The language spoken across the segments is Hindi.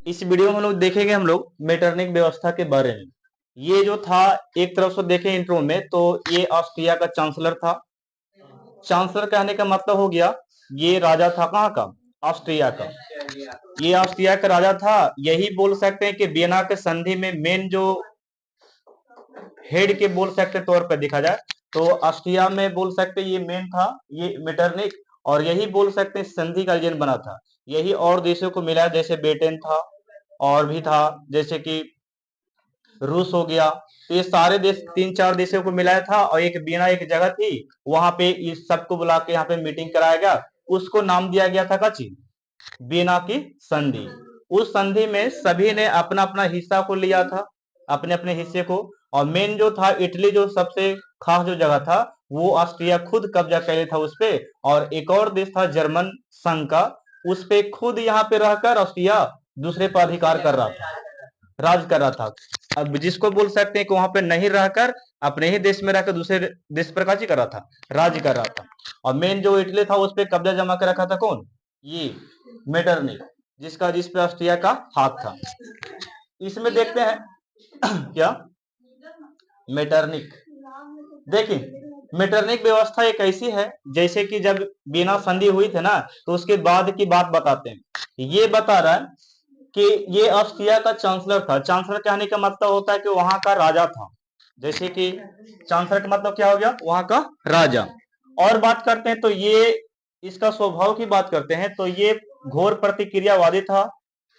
इस वीडियो में हम लोग देखेंगे हम लोग मेटरनिक व्यवस्था के बारे में। ये जो था, एक तरफ से देखें इंट्रो में तो ये ऑस्ट्रिया का चांसलर था। चांसलर कहने का मतलब हो गया ये राजा था कहाँ का? ऑस्ट्रिया का। ये ऑस्ट्रिया का राजा था। यही बोल सकते हैं कि वियना के संधि में मेन जो हेड के बोल सकते तौर पर देखा जाए तो ऑस्ट्रिया में बोल सकते ये मेन था, ये मेटरनिक। और यही बोल सकते हैं संधि का एजेंट बना था। यही और देशों को मिला, जैसे ब्रिटेन था और भी था, जैसे कि रूस हो गया। तो ये सारे देश, तीन चार देशों को मिलाया था और एक बिना एक जगह थी, वहां पे इस सबको बुला के यहाँ पे मीटिंग कराया गया। उसको नाम दिया गया था काची, बिना की संधि। उस संधि में सभी ने अपना अपना हिस्सा को लिया था, अपने अपने हिस्से को। और मेन जो था इटली, जो सबसे खास जो जगह था, वो ऑस्ट्रिया खुद कब्जा कर था उस पे। और एक और देश था जर्मन संघ का, उस पे खुद यहाँ पे रहकर ऑस्ट्रिया दूसरे पर अधिकार कर रहा था, राज कर रहा था। अब जिसको बोल सकते हैं कि वहां पे नहीं रहकर अपने ही देश में रहकर दूसरे देश पर काजी कर रहा था, राज कर रहा था। और मेन जो इटली था उस पर कब्जा जमा कर रखा था कौन? ये मेटरनिक, जिस पे ऑस्ट्रिया का हाथ था। इसमें देखते हैं क्या मेटरनिक। देखिए, मेटरनिक व्यवस्था एक ऐसी है, जैसे कि जब बिना संधि हुई थी ना, तो उसके बाद की बात बताते हैं। ये बता रहा है कि ये ऑस्ट्रिया का चांसलर था। चांसलर कहने का मतलब होता है कि वहां का राजा था। जैसे कि चांसलर का मतलब क्या हो गया? वहां का राजा। और बात करते हैं तो ये इसका स्वभाव की बात करते हैं तो ये घोर प्रतिक्रियावादी था।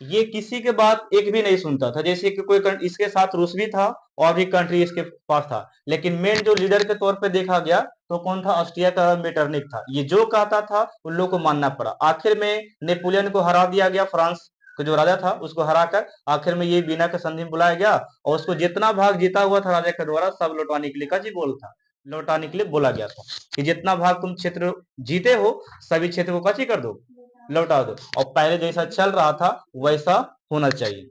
ये किसी के बात एक भी नहीं सुनता था। जैसे कि कोई इसके साथ रूस भी था और भी कंट्री इसके पास था, लेकिन मेन जो लीडर के तौर पे देखा गया तो कौन था? ऑस्ट्रिया का मेटरनिक था। ये जो कहता था उन लोगों को मानना पड़ा। आखिर में नेपोलियन को हरा दिया गया, फ्रांस का जो राजा था उसको हराकर आखिर में ये बिना के संधि में बुलाया गया। और उसको जितना भाग जीता हुआ था राजा के द्वारा सब लौटाने के लिए का जी बोल था, लौटाने के लिए बोला गया था कि जितना भाग तुम क्षेत्र जीते हो सभी क्षेत्र को काची कर दो, लौटा दो। और पहले जैसा चल रहा था वैसा होना चाहिए।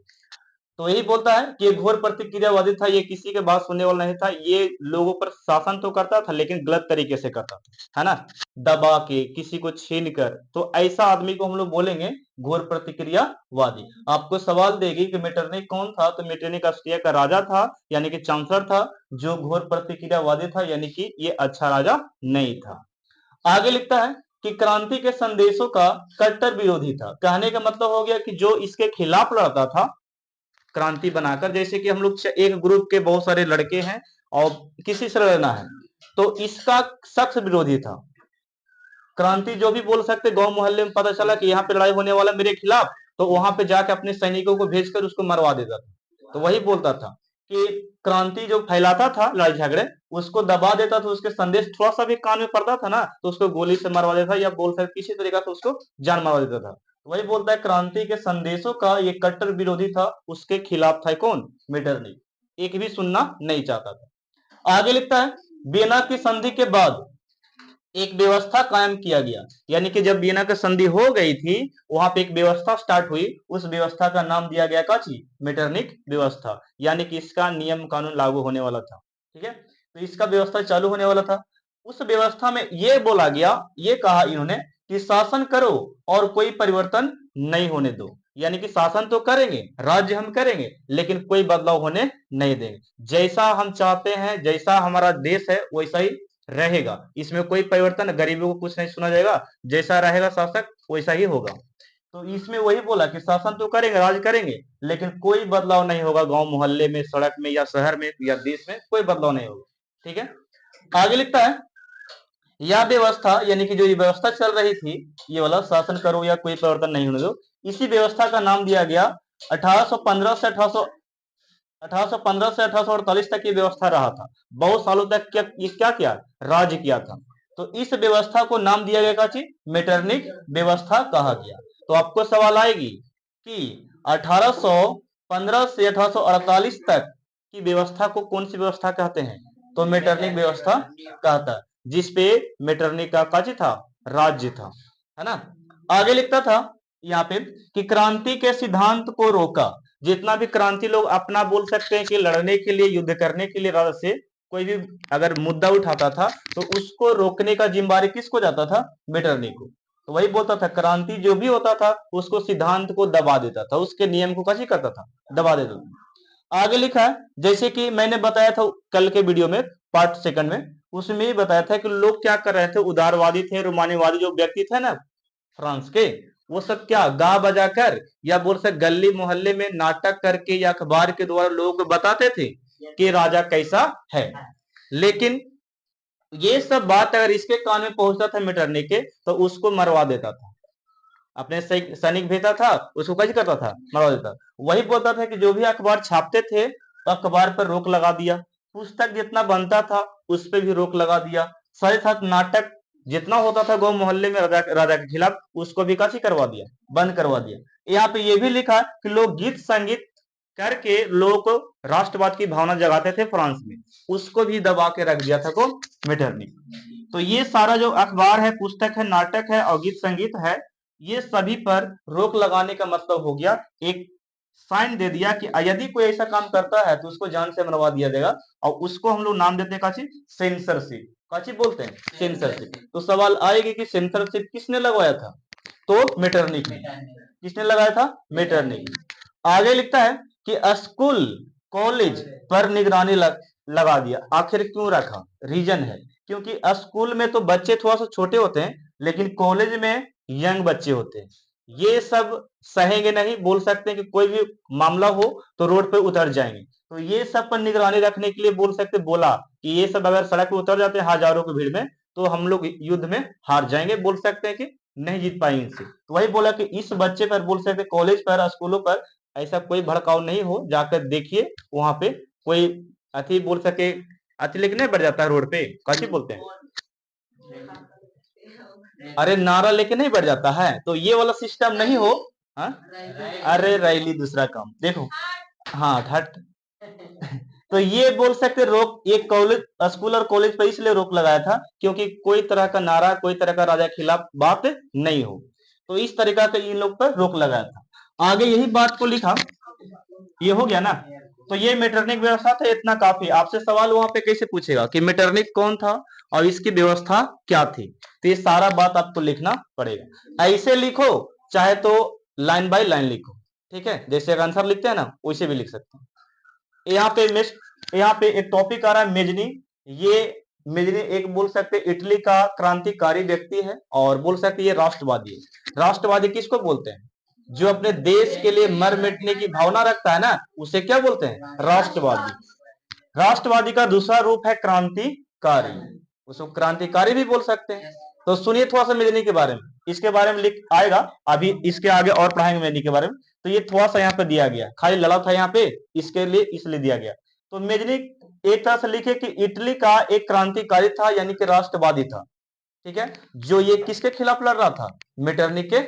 तो यही बोलता है कि घोर प्रतिक्रियावादी था। ये किसी के बात सुनने वाला नहीं था। ये लोगों पर शासन तो करता था लेकिन गलत तरीके से करता था, है ना, दबा के, किसी को छीन कर। तो ऐसा आदमी को हम लोग बोलेंगे घोर प्रतिक्रियावादी। आपको सवाल देगी कि मेटरनिक कौन था, तो मेटरनिक ऑस्ट्रिया का राजा था, यानी कि चांसलर था, जो घोर प्रतिक्रियावादी था, यानी कि ये अच्छा राजा नहीं था। आगे लिखता है कि क्रांति के संदेशों का कट्टर विरोधी था। कहने का मतलब हो गया कि जो इसके खिलाफ लड़ता था क्रांति बनाकर, जैसे कि हम लोग एक ग्रुप के बहुत सारे लड़के हैं और किसी से लड़ना है, तो इसका सख्त विरोधी था। क्रांति जो भी बोल सकते, गांव मोहल्ले में पता चला कि यहाँ पे लड़ाई होने वाला मेरे खिलाफ, तो वहां पे जाके अपने सैनिकों को भेजकर उसको मरवा देता था। तो वही बोलता था कि क्रांति जो फैलाता था लड़ाई झगड़े, उसको दबा देता था। उसके संदेश थोड़ा सा भी कान में पड़ता था ना तो उसको गोली से मरवा देता, या बोल सकते किसी तरीका से उसको जान मरवा देता था। वही बोलता है क्रांति के संदेशों का ये कट्टर विरोधी था। उसके खिलाफ था कौन? मेटरनिक। एक भी सुनना नहीं चाहता था। आगे लिखता है वियना की संधि के बाद एक व्यवस्था कायम किया गया, यानी कि जब वियना की संधि हो गई थी वहां पे एक व्यवस्था स्टार्ट हुई। उस व्यवस्था का नाम दिया गया काची? मेटरनिक व्यवस्था। यानी कि इसका नियम कानून लागू होने वाला था। ठीक है, तो इसका व्यवस्था चालू होने वाला था। उस व्यवस्था में यह बोला गया, ये कहा इन्होंने कि शासन करो और कोई परिवर्तन नहीं होने दो। यानी कि शासन तो करेंगे, राज्य हम करेंगे, लेकिन कोई बदलाव होने नहीं देंगे। जैसा हम चाहते हैं, जैसा हमारा देश है वैसा ही रहेगा। इसमें कोई परिवर्तन, गरीबों को कुछ नहीं सुना जाएगा। जैसा रहेगा शासक वैसा ही होगा। तो इसमें वही बोला कि शासन तो करेंगे, राज करेंगे, लेकिन कोई बदलाव नहीं होगा। गांव मोहल्ले में, सड़क में, या शहर में, या देश में कोई बदलाव नहीं होगा। ठीक है, आगे लिखता है यह व्यवस्था, यानी कि जो ये व्यवस्था चल रही थी, ये वाला शासन करो या कोई परिवर्तन नहीं होने दो, इसी व्यवस्था का नाम दिया गया 1815 से 1848 तक ये व्यवस्था रहा था। बहुत सालों तक क्या किया? राज्य किया था। तो इस व्यवस्था को नाम दिया गया काची? मेटरनिक व्यवस्था कहा गया। तो आपको सवाल आएगी कि 1815 से 1848 तक की व्यवस्था को कौन सी व्यवस्था कहते हैं? तो मेटरनिक व्यवस्था कहता है, जिसपे मेटरनिक का काची था? राज्य था, है ना। आगे लिखता था यहाँ पे कि क्रांति के सिद्धांत को रोका। जितना भी क्रांति लोग अपना बोल सकते हैं कि लड़ने के लिए, युद्ध करने के लिए राजा से कोई भी अगर मुद्दा उठाता था तो उसको रोकने का जिम्मेदारी किसको जाता था? मेटरनिक को। तो वही बोलता था क्रांति जो भी होता था उसको सिद्धांत को दबा देता था, उसके नियम को कैसे करता था, दबा देता था। आगे लिखा है जैसे कि मैंने बताया था कल के वीडियो में पार्ट सेकंड में, उसमें ही बताया था कि लोग क्या कर रहे थे, उदारवादी थे, रोमानीवादी जो व्यक्ति थे ना फ्रांस के, वो सब क्या गा बजा कर या बोल सकते गली मोहल्ले में नाटक करके या अखबार के द्वारा लोगों को बताते थे कि राजा कैसा है। लेकिन ये सब बात अगर इसके कान में पहुंचता था मेटरनी के, तो उसको मरवा देता था, अपने सैनिक भेजता था, उसको कैसे करता था, मरवा देता। वही बोलता था कि जो भी अखबार छापते थे तो अखबार पर रोक लगा दिया, पुस्तक जितना बनता था उस पर भी रोक लगा दिया, साथ साथ नाटक जितना होता था गांव मोहल्ले में राजा के खिलाफ उसको भी कैसे करवा दिया, बंद करवा दिया। यहाँ पे ये भी लिखा कि लोग गीत संगीत करके लोग राष्ट्रवाद की भावना जगाते थे फ्रांस में, उसको भी दबा के रख दिया था को मेटरनी। तो ये सारा जो अखबार है, पुस्तक है, नाटक है और गीत संगीत है, ये सभी पर रोक लगाने का मतलब हो गया, एक साइन दे दिया कि यदि कोई ऐसा काम करता है तो उसको जान से मरवा दिया जाएगा। और उसको हम लोग नाम देते हैं काची, सेंसरशिप। काची बोलते हैं, सेंसरशिप। तो सवाल आएगी कि सेंसरशिप किसने लगवाया था, तो मेटरनिख ने। किसने लगाया था, मेटरनिख। आगे लिखता है कि स्कूल कॉलेज पर निगरानी लगा दिया। आखिर क्यों रखा, रीजन है क्योंकि स्कूल में तो बच्चे थोड़ा सा छोटे होते हैं, लेकिन कॉलेज में यंग बच्चे होते हैं, ये सब सहेंगे नहीं, बोल सकते हैं कि कोई भी मामला हो तो रोड पे उतर जाएंगे। तो ये सब पर निगरानी रखने के लिए बोल सकते, बोला कि ये सब अगर सड़क पे उतर जाते हैं हजारों की भीड़ में तो हम लोग युद्ध में हार जाएंगे, बोल सकते हैं कि नहीं जीत पाएंगे इनसे। तो वही बोला कि इस बच्चे पर बोल सकते कॉलेज पर स्कूलों पर ऐसा कोई भड़काव नहीं हो, जाकर देखिए वहां पे कोई अति बोल सके, अति लेके नहीं बढ़ जाता है रोड पे, कैसे बोलते हैं, अरे नारा लेके नहीं बढ़ जाता है, तो ये वाला सिस्टम नहीं हो। हाँ? अरे रैली दूसरा काम देखो, हाँ हट। तो ये बोल सकते रोक, ये कॉलेज स्कूल और कॉलेज पर इसलिए रोक लगाया था क्योंकि कोई तरह का नारा, कोई तरह का राजा के खिलाफ बात नहीं हो, तो इस तरीका से इन लोग पर रोक लगाया था। आगे यही बात को लिखा, ये हो गया ना। तो ये मेटरनिक व्यवस्था था, इतना काफी। आपसे सवाल वहां पे कैसे पूछेगा कि मेटरनिक कौन था और इसकी व्यवस्था क्या थी, तो ये सारा बात आपको लिखना पड़ेगा। ऐसे लिखो चाहे तो लाइन बाय लाइन लिखो, ठीक है, जैसे आंसर लिखते हैं ना वैसे भी लिख सकते हैं। यहाँ पे एक टॉपिक आ रहा है मेजनी। ये मेजनी एक बोल सकते इटली का क्रांतिकारी व्यक्ति है और बोल सकते ये राष्ट्रवादी है। राष्ट्रवादी किसको बोलते हैं, जो अपने देश के लिए मर मिटने की भावना रखता है ना, उसे क्या बोलते हैं, राष्ट्रवादी। राष्ट्रवादी का दूसरा रूप है क्रांतिकारी, उसको क्रांतिकारी भी बोल सकते हैं। तो सुनिए थोड़ा सा मेजनी के बारे में, इसके बारे में लिख आएगा, अभी इसके आगे और पढ़ाएंगे मेजनी के बारे में। तो ये थोड़ा सा यहाँ पे दिया गया, खाली लड़ा था यहाँ पे इसके लिए, इसलिए दिया गया। तो मेजनी एक तरह से लिखे कि इटली का एक क्रांतिकारी था, यानी कि राष्ट्रवादी था, ठीक है, जो ये किसके खिलाफ लड़ रहा था, मेटरनिख के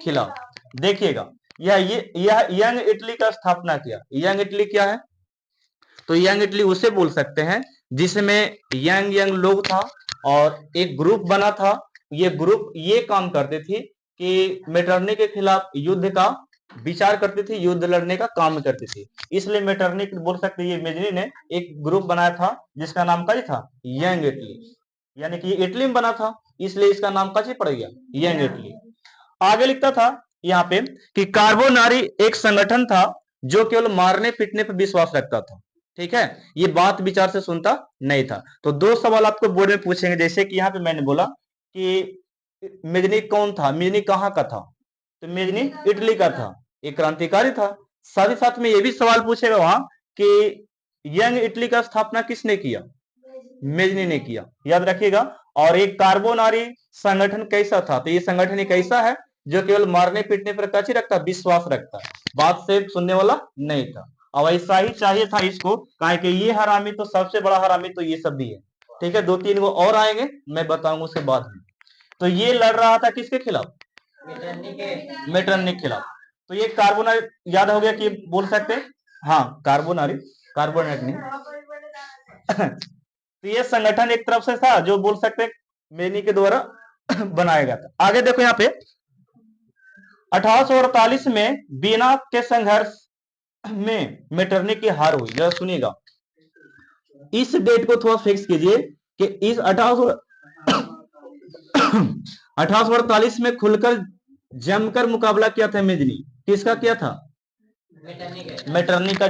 खिलाफ। देखिएगा यह यंग इटली का स्थापना किया। यंग इटली क्या है, तो यंग इटली उसे बोल सकते हैं जिसमें यंग यंग लोग था और एक ग्रुप बना था। ये ग्रुप ये काम करते थे कि मेटरनिख के खिलाफ युद्ध का विचार करते थे, युद्ध लड़ने का काम करते थे। इसलिए मेटरनिख बोल सकते हैं, ये मेजनी ने एक ग्रुप बनाया था जिसका नाम क्या था, यंग इटली, यानी कि इटली में बना था, इसलिए इसका नाम कैसे पड़ गया, यंग इटली। आगे लिखता था यहाँ पे कि कार्बोनारी एक संगठन था जो केवल मारने पीटने पर विश्वास रखता था, ठीक है, ये बात विचार से सुनता नहीं था। तो दो सवाल आपको बोर्ड में पूछेंगे, जैसे कि यहाँ पे मैंने बोला कि मेजनी कौन था, मेजनी कहाँ का था, तो मेजनी इटली का था, एक क्रांतिकारी था। साथ ही साथ में ये भी सवाल पूछेगा वहां कि यंग इटली का स्थापना किसने किया, मेजनी ने किया, याद रखिएगा। और एक कार्बोनारी संगठन कैसा था, तो ये संगठन एक ऐसा है जो केवल मारने पीटने पर कची रखता, विश्वास रखता है, बात से सुनने वाला नहीं था। और ऐसा ही चाहिए था इसको, कहा कि ये हरामी तो सबसे बड़ा हरामी तो ये सब भी है, ठीक है, दो तीन वो और आएंगे मैं बताऊंगा उसके बाद में। तो ये लड़ रहा था किसके खिलाफ, मेटरनिख के खिलाफ। तो ये कार्बोनारी याद हो गया कि बोल सकते, हाँ कार्बोनारी, कार्बोनेट नहीं। तो ये संगठन एक तरफ से था जो बोल सकते मेनी के द्वारा बनाया गया था। आगे देखो यहाँ पे 1848 में बीना के संघर्ष में मेटरनिख की हार हुई। जरा सुनिएगा, इस डेट को थोड़ा फिक्स कीजिए कि इस 1800 1848 में खुलकर जमकर मुकाबला किया था मेजनी। किसका किया था? मेटरनी का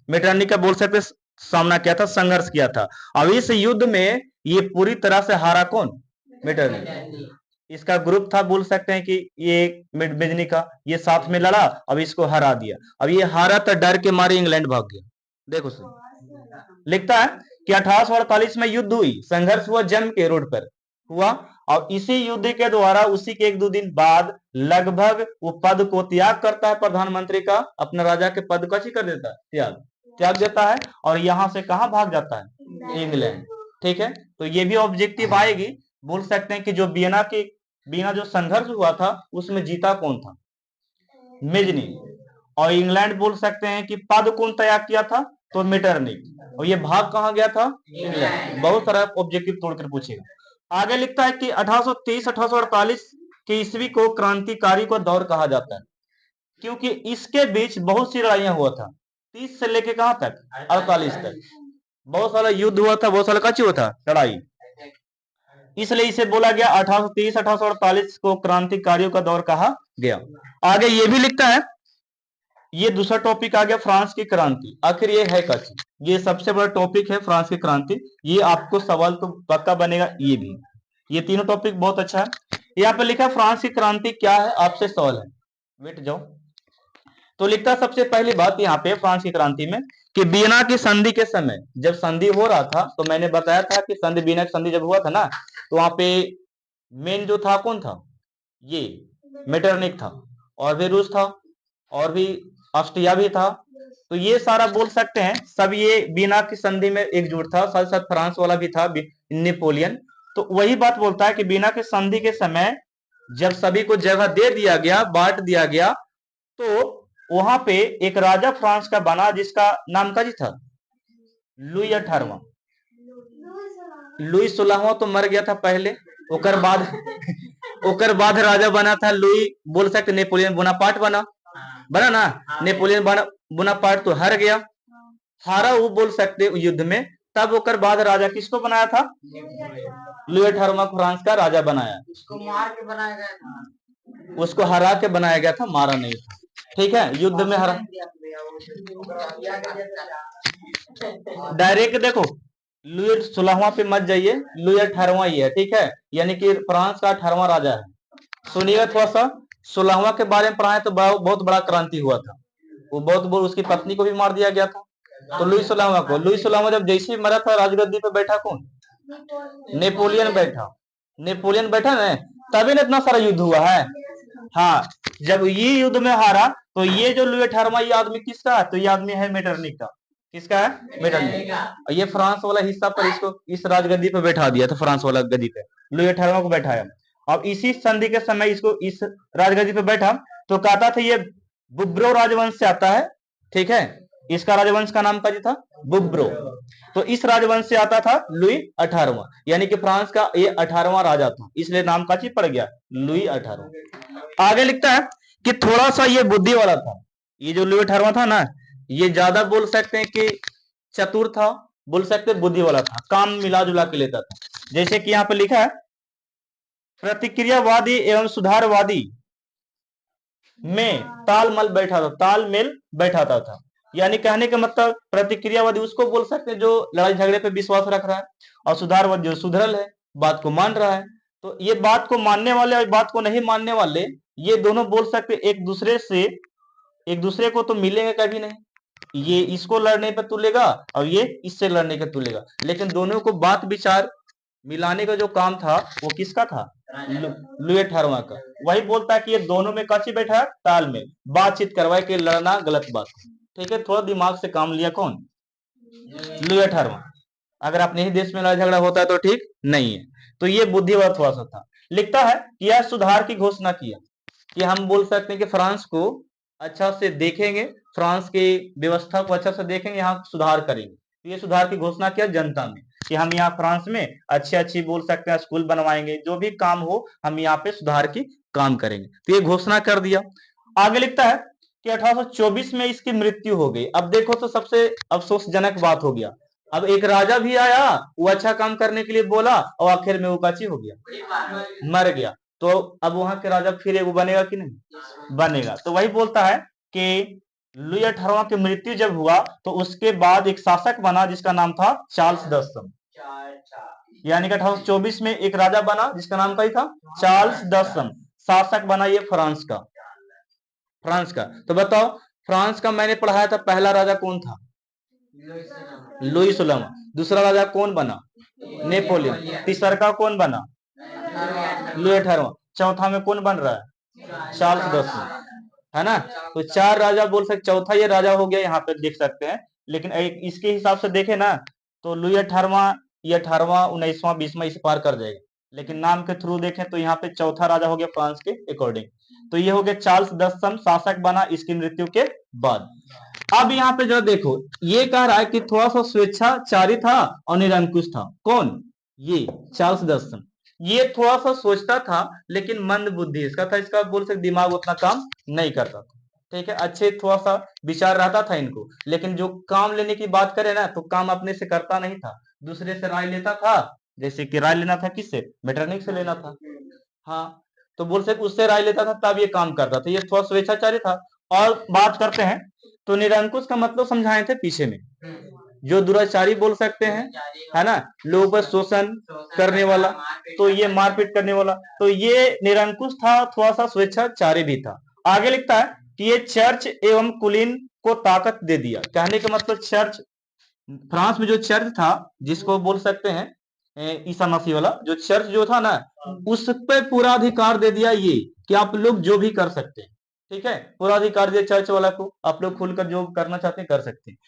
मेटरनी का बोल सकते सामना किया था, संघर्ष किया था। अब इस युद्ध में ये पूरी तरह से हारा कौन? मेटरनी। इसका ग्रुप था, बोल सकते हैं कि ये मेजनी का, ये साथ में लड़ा, अब इसको हरा दिया। अब ये हारा तो डर के मारे इंग्लैंड भाग गया। देखो सर, लिखता है कि 1848 में युद्ध हुई, संघर्ष हुआ जम के रोड पर हुआ, और इसी युद्ध के द्वारा उसी के 1-2 दिन बाद लगभग वो पद को त्याग करता है, प्रधानमंत्री का, अपना राजा के पद को कर देता है, त्याग देता है, और यहां से कहां भाग जाता है? इंग्लैंड। ठीक है, तो ये भी ऑब्जेक्टिव आएगी। बोल सकते हैं कि जो बिना जो संघर्ष हुआ था उसमें जीता कौन था? मेजनी। और इंग्लैंड बोल सकते हैं कि पद कौन त्याग किया था? तो मेटरनिख। और ये भाग कहां गया था? इंग्लैंड। बहुत सारा ऑब्जेक्टिव तोड़कर पूछेगा। आगे लिखता है कि 1830-1848 के ईस्वी को क्रांतिकारी का दौर कहा जाता है, क्योंकि इसके बीच बहुत सी लड़ाइयां हुआ था। 30 से लेके कहां तक? 48 तक बहुत सारा युद्ध हुआ था, बहुत सारा कच्ची हुआ था लड़ाई, इसलिए इसे बोला गया 1830-1848 को क्रांतिकारियों का दौर कहा गया। आगे ये भी लिखता है, ये दूसरा टॉपिक आ गया फ्रांस की क्रांति। आखिर ये है क्या चीज? ये सबसे बड़ा टॉपिक है फ्रांस की क्रांति। ये आपको सवाल तो पक्का बनेगा। ये भी, ये तीनों टॉपिक बहुत अच्छा है। यहाँ पे लिखा है फ्रांस की क्रांति क्या है, आपसे सवाल है, मिट जाओ। तो लिखता है सबसे पहली बात यहाँ पे फ्रांस की क्रांति में कि वियना की संधि के समय, जब संधि हो रहा था, तो मैंने बताया था कि संधि, वियना की संधि जब हुआ था ना, तो वहां पे मेन जो था कौन था? ये मेटरनिख था, और भी रूस था, और भी ऑस्ट्रिया भी था। तो ये सारा बोल सकते हैं सब ये वियना की संधि में एकजुट था। साथ साथ फ्रांस वाला भी था, नेपोलियन। तो वही बात बोलता है कि वियना की संधि के समय जब सभी को जगह दे दिया गया, बांट दिया गया, तो वहां पे एक राजा फ्रांस का बना, जिसका नाम का जी था लुई 18वां। लुई 16वां तो मर गया था पहले, ओकर बाद राजा बना था लुई, बोल सकते नेपोलियन बोनापार्ट बना ना। नेपोलियन बोनापार्ट तो हार गया, हारा वो बोल सकते युद्ध में। तब ओकर बाद राजा किसको बनाया था? लुई 18वां फ्रांस का राजा बनाया। उसको मार के बनाया गया था, उसको हरा के बनाया गया था, मारा नहीं था। ठीक है, युद्ध में हरा डायरेक्ट। देखो, लुई 16वां पे मत जाइए, लुई 18वां ही है। ठीक है, यानी कि फ्रांस का 18वां राजा है। सुनिएगा थोड़ा सा, 16वां के बारे में पढ़ाए तो बहुत बड़ा क्रांति हुआ था। वो बहुत उसकी पत्नी को भी मार दिया गया था। तो लुई 16वां जब जैसे ही मरा था, राजगद्दी पे बैठा कौन? नेपोलियन बैठा ना, तभी ना इतना सारा युद्ध हुआ है। हाँ, जब ये युद्ध में हारा, तो ये जो लुई 18वां ये आदमी किसका है? तो ये आदमी है मेटरनिख का। किसका है? मेटरनिख। ये फ्रांस वाला हिस्सा पर इसको इस राजगद्दी पे बैठा दिया था, फ्रांस वाला गद्दी पे लुई 18वां को बैठाया। अब इसी संधि के समय इसको इस राजगद्दी पे बैठा, तो कहता था ये बुब्रो राजवंश से आता है। ठीक है, इसका राजवंश का नाम का जी था बुब्रो। तो इस राजवंश से आता था लुई 18वां, यानी कि फ्रांस का ये 18वां राजा था, इसलिए नाम का चीज पड़ गया लुई 18वां। आगे लिखता है कि थोड़ा सा ये बुद्धि वाला था। ये जो लुई 18वां था ना, ये ज्यादा बोल सकते हैं कि चतुर था, बोल सकते बुद्धि वाला था, काम मिला जुला के लेता था। जैसे कि यहाँ पे लिखा है, प्रतिक्रियावादी एवं सुधारवादी में तालमेल बैठाता था। यानी कहने का मतलब, प्रतिक्रियावादी उसको बोल सकते हैं जो लड़ाई झगड़े पे विश्वास रख रहा है, और सुधारवादी जो सुधरल है, बात को मान रहा है। तो ये बात को मानने वाले और बात को नहीं मानने वाले, ये दोनों बोल सकते एक दूसरे को तो मिलेंगे कभी नहीं। ये इसको लड़ने पे तुलेगा और ये इससे लड़ने पे तुलेगा, लेकिन दोनों को बात विचार मिलाने का जो काम था वो किसका था? लुई 18वां का। वही बोलता है कि ये दोनों में कच्ची बैठा है, तालमेल, बातचीत करवाए के लड़ना गलत बात। ठीक है, थोड़ा दिमाग से काम लिया कौन? लुई 18वां। अगर अपने ही देश में लड़ाई झगड़ा होता है तो ठीक नहीं है। तो ये बुद्धि वाला थोड़ा सा था। लिखता है कि यह सुधार की घोषणा किया, कि हम बोल सकते हैं कि फ्रांस को अच्छा से देखेंगे, फ्रांस की व्यवस्था को अच्छा से देखेंगे, यहाँ सुधार करेंगे। तो ये सुधार की घोषणा किया जनता में, कि हम यहाँ फ्रांस में अच्छी बोल सकते हैं स्कूल बनवाएंगे, जो भी काम हो हम यहाँ पे सुधार की काम करेंगे। तो ये घोषणा कर दिया। आगे लिखता है कि 1824 में इसकी मृत्यु हो गई। अब देखो तो सबसे अफसोसजनक बात हो गया, अब एक राजा भी आया, वो अच्छा काम करने के लिए बोला और आखिर में वो काची हो गया, मर गया। तो अब वहां के राजा फिर एगो बनेगा कि नहीं, बनेगा। तो वही बोलता है कि लुई 18वां की मृत्यु जब हुआ तो उसके बाद एक शासक बना जिसका नाम था चार्ल्स दसम, यानी कि 1824 में एक राजा बना जिसका नाम क्या था, चार्ल्स दसम, शासक बना ये फ्रांस का, फ्रांस का। तो बताओ फ्रांस का मैंने पढ़ाया था पहला राजा कौन था, लुई 16वां। दूसरा राजा कौन बना, नेपोलियन। तीसरा का कौन बना, लुई 18वां। चौथा में कौन बन रहा है, चार्ल्स दसवां, है ना। तो चार राजा बोल सकते, चौथा ये राजा हो गया, यहाँ पे देख सकते हैं। लेकिन इसके हिसाब से देखे ना तो लुई 18वां, ये 18वां, 19वां, 20वां इसे पार कर जाएगा। लेकिन नाम के थ्रू देखें तो यहाँ पे चौथा राजा हो गया फ्रांस के अकॉर्डिंग। तो ये हो गया चार्ल्स दसम, शासक बना इसकी मृत्यु के बाद। अब यहाँ पे जो देखो ये कह रहा है कि थोड़ा सा स्वेच्छाचारी था और निरंकुश था। कौन, ये चार्ल्स दसम। ये थोड़ा सा सोचता था लेकिन मंद बुद्धि इसका था, इसका बोल सकते दिमाग उतना काम नहीं करता था। ठीक है, अच्छे थोड़ा सा विचार रहता था इनको, लेकिन जो काम लेने की बात करे ना तो काम अपने से करता नहीं था, दूसरे से राय लेता था। जैसे कि राय लेना था किससे, मेटरनिक से लेना था। हाँ, तो बोल सकते उससे राय लेता था तब ये काम करता था, ये थोड़ा स्वेच्छाचारी था। और बात करते हैं तो निरंकुश का मतलब समझाए थे पीछे में, जो दुराचारी बोल सकते हैं, है ना, लोगों पर शोषण करने वाला, तो ये मारपीट करने वाला, तो ये निरंकुश था, थोड़ा सा स्वेच्छाचारी भी था। आगे लिखता है कि ये चर्च एवं कुलीन को ताकत दे दिया। कहने का मतलब चर्च, फ्रांस में जो चर्च था जिसको बोल सकते हैं ईसा मसीह वाला जो चर्च जो था ना, उस पे पूरा अधिकार दे दिया ये कि आप लोग जो भी कर सकते हैं। ठीक है, पूरा अधिकार दिया चर्च वाला को, आप लोग खुलकर जो करना चाहते हैं कर सकते हैं।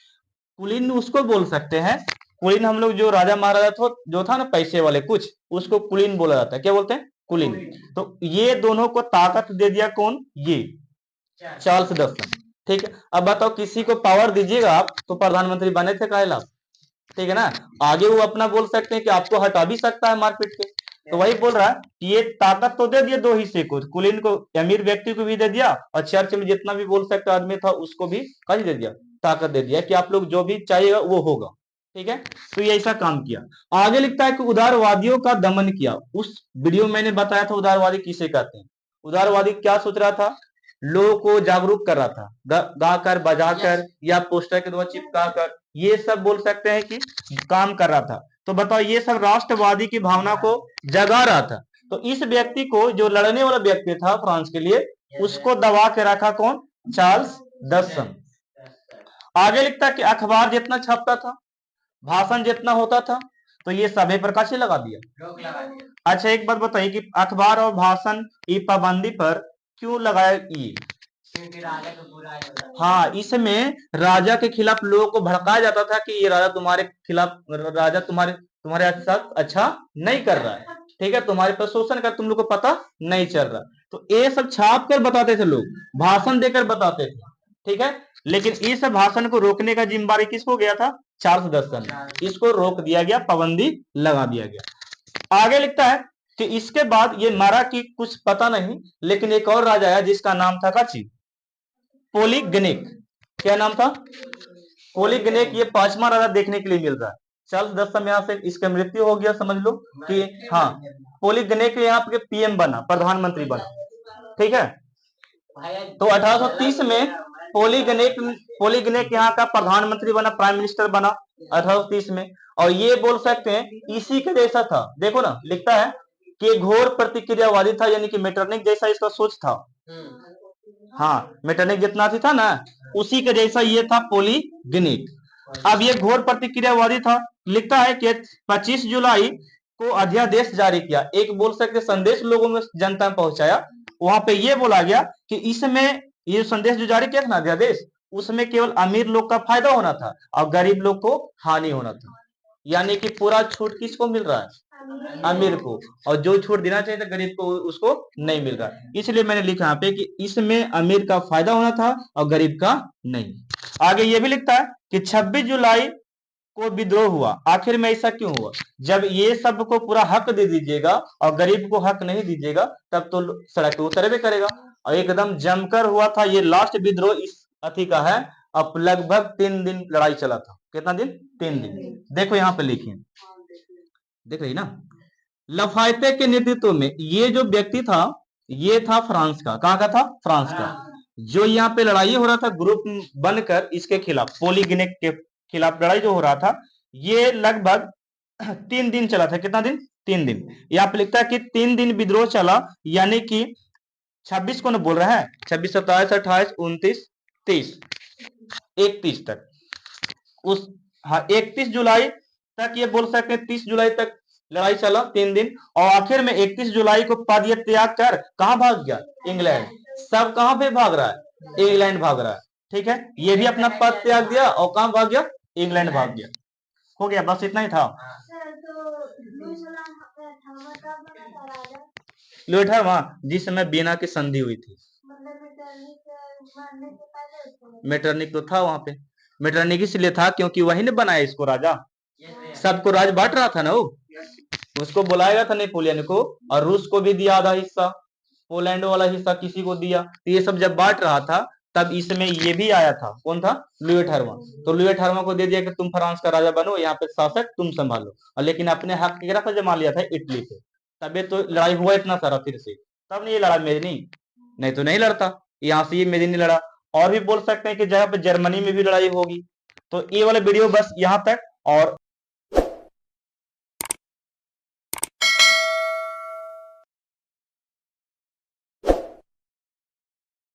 कुलीन उसको बोल सकते हैं, कुलीन हम लोग जो राजा महाराजा था जो था ना पैसे वाले कुछ, उसको कुलीन बोला जाता है। क्या बोलते हैं, कुलीन। तो ये दोनों को ताकत दे दिया कौन, ये चार्ल्स दसम। ठीक है, अब बताओ किसी को पावर दीजिएगा आप तो प्रधानमंत्री बने थे कायला, ठीक है ना। आगे वो अपना बोल सकते हैं कि आपको हटा भी सकता है मारपीट के। तो वही बोल रहा है कि ये ताकत तो दे दिया दो हिस्से को, कुलीन को अमीर व्यक्ति को भी दे दिया और चर्च में जितना भी बोल सकता आदमी था उसको भी कह दे दिया, ताकत दे दिया कि आप लोग जो भी चाहिएगा वो होगा। ठीक है, तो ये ऐसा काम किया। आगे लिखता है कि उदारवादियों का दमन किया। उस वीडियो में मैंने बताया था उदारवादी किसे कहते हैं। उदारवादी क्या सोच रहा था, लोगों को जागरूक कर रहा था, गाकर बजाकर या पोस्टर के द्वारा चिपका कर, ये सब बोल सकते हैं कि काम कर रहा था। तो बताओ ये सब राष्ट्रवादी की भावना को जगा रहा था। तो इस व्यक्ति को, जो लड़ने वाला व्यक्ति था फ्रांस के लिए, उसको दबा के रखा कौन, चार्ल्स दसम। आगे लिखता है कि अखबार जितना छपता था, भाषण जितना होता था, तो ये सभी प्रकार से लगा दिया। अच्छा एक बात बताइए कि अखबार और भाषण की पाबंदी पर क्यों लगाया ये, क्योंकि राजा का बुरा है। हाँ, इसमें राजा के खिलाफ लोगों को भड़काया जाता था कि ये राजा तुम्हारे खिलाफ, राजा तुम्हारे तुम्हारे साथ अच्छा नहीं कर रहा है। ठीक है, तुम्हारे पर शोषण कर, तुम लोग को पता नहीं चल रहा। तो ये सब छाप कर बताते थे लोग, भाषण देकर बताते थे। ठीक है, लेकिन इस भाषण को रोकने का जिम्मेदारी किसको गया था, चार्ल्स दसम। इसको रोक दिया गया, पाबंदी लगा दिया गया। आगे लिखता है कि इसके बाद ये मारा कि कुछ पता नहीं, लेकिन एक और राजा आया जिसका नाम था काची, पोलीगनेक। क्या नाम था, पोलीगनेक। ये पांचवा राजा देखने के लिए मिल रहा है। चार्ल्स दसम यहाँ से इसका मृत्यु हो गया, समझ लो कि हाँ, पोलीगनेक यहाँ पे पीएम बना, प्रधानमंत्री बना। ठीक है, तो 1830 में पोलीगनेक पोलीगनेक यहाँ का प्रधानमंत्री बना, प्राइम मिनिस्टर बना 1830 में। और ये बोल सकते हैं इसी के जैसा था। देखो ना, लिखता है कि घोर प्रतिक्रियावादी था, यानी कि मेटरनिक जैसा इसका सोच था। हाँ, मेटरनिक जितना थी था ना, उसी के जैसा ये था पोलीगनेक। अब ये घोर प्रतिक्रियावादी था। लिखता है कि 25 जुलाई को अध्यादेश जारी किया, एक बोल सकते संदेश लोगों में जनता में पहुंचाया। वहां पे ये बोला गया कि इसमें ये संदेश जो जारी किया था ना अध्यादेश, उसमें केवल अमीर लोग का फायदा होना था और गरीब लोग को हानि होना था। यानी कि पूरा छूट किसको मिल रहा है, अमीर को, और जो छूट देना चाहिए था गरीब को उसको नहीं मिल रहा। इसलिए मैंने लिखा यहाँ पे कि इसमें अमीर का फायदा होना था और गरीब का नहीं। आगे ये भी लिखता है कि 26 जुलाई को विद्रोह हुआ। आखिर में ऐसा क्यों हुआ, जब ये सबको पूरा हक दे दीजिएगा और गरीब को हक नहीं दीजिएगा तब तो सड़क पे उतरबे करेगा। और एकदम जमकर हुआ था ये लास्ट विद्रोह इस अथी का है। अब लगभग 3 दिन लड़ाई चला था। कितना दिन? 3 दिन। देखो यहाँ पे लिखिए, देख रही ना, लफायते के नेतृत्व में ये जो व्यक्ति था, ये था फ्रांस का। कहाँ का था? फ्रांस का। जो यहाँ पे लड़ाई हो रहा था ग्रुप बनकर इसके खिलाफ, पोलीगिनेक के खिलाफ लड़ाई जो हो रहा था, ये लगभग 3 दिन चला था। कितना दिन? 3 दिन। यहाँ पे लिखता है कि 3 दिन विद्रोह चला, यानी कि 26 को न बोल रहा है, 26, 27, 28, 29, 30, 31 तक। उस हाँ 31 जुलाई तक ये बोल सकते हैं, 30 जुलाई तक लड़ाई चला 3 दिन, और आखिर में 31 जुलाई को पद ये त्याग कर कहां भाग गया? इंग्लैंड। सब कहां पे भाग रहा है? इंग्लैंड भाग रहा है। ठीक है, ये भी अपना पद त्याग दिया और कहां भाग गया? इंग्लैंड भाग गया। हो गया, बस इतना ही था। लुइठा जिस समय बीना की संधि हुई थी, मेटरनिक तो था वहां पे। मेटरनिक इसलिए था क्योंकि वही ने बनाया इसको राजा, सबको राज बांट रहा था ना वो। उसको बुलाएगा था नेपोलियन को, और रूस को भी दिया आधा हिस्सा, पोलैंड वाला हिस्सा किसी को दिया। तो ये सब जब बांट रहा था तब इसमें ये भी आया था। कौन था? लुई अठारहवां। तो लुई अठारहवां को दे दिया कि तुम फ्रांस का राजा बनो, यहाँ पे शासक तुम संभालो, और लेकिन अपने हक केकरा पर जमा लिया था? इटली पे। तबे तो लड़ाई हुआ इतना सारा फिर से, तब नहीं ये लड़ा मेदिनी, नहीं तो नहीं लड़ता। यहाँ से ये मेदिनी लड़ा। और भी बोल सकते हैं कि जगह पे जर्मनी में भी लड़ाई होगी। तो ये वाला वीडियो बस यहाँ तक। और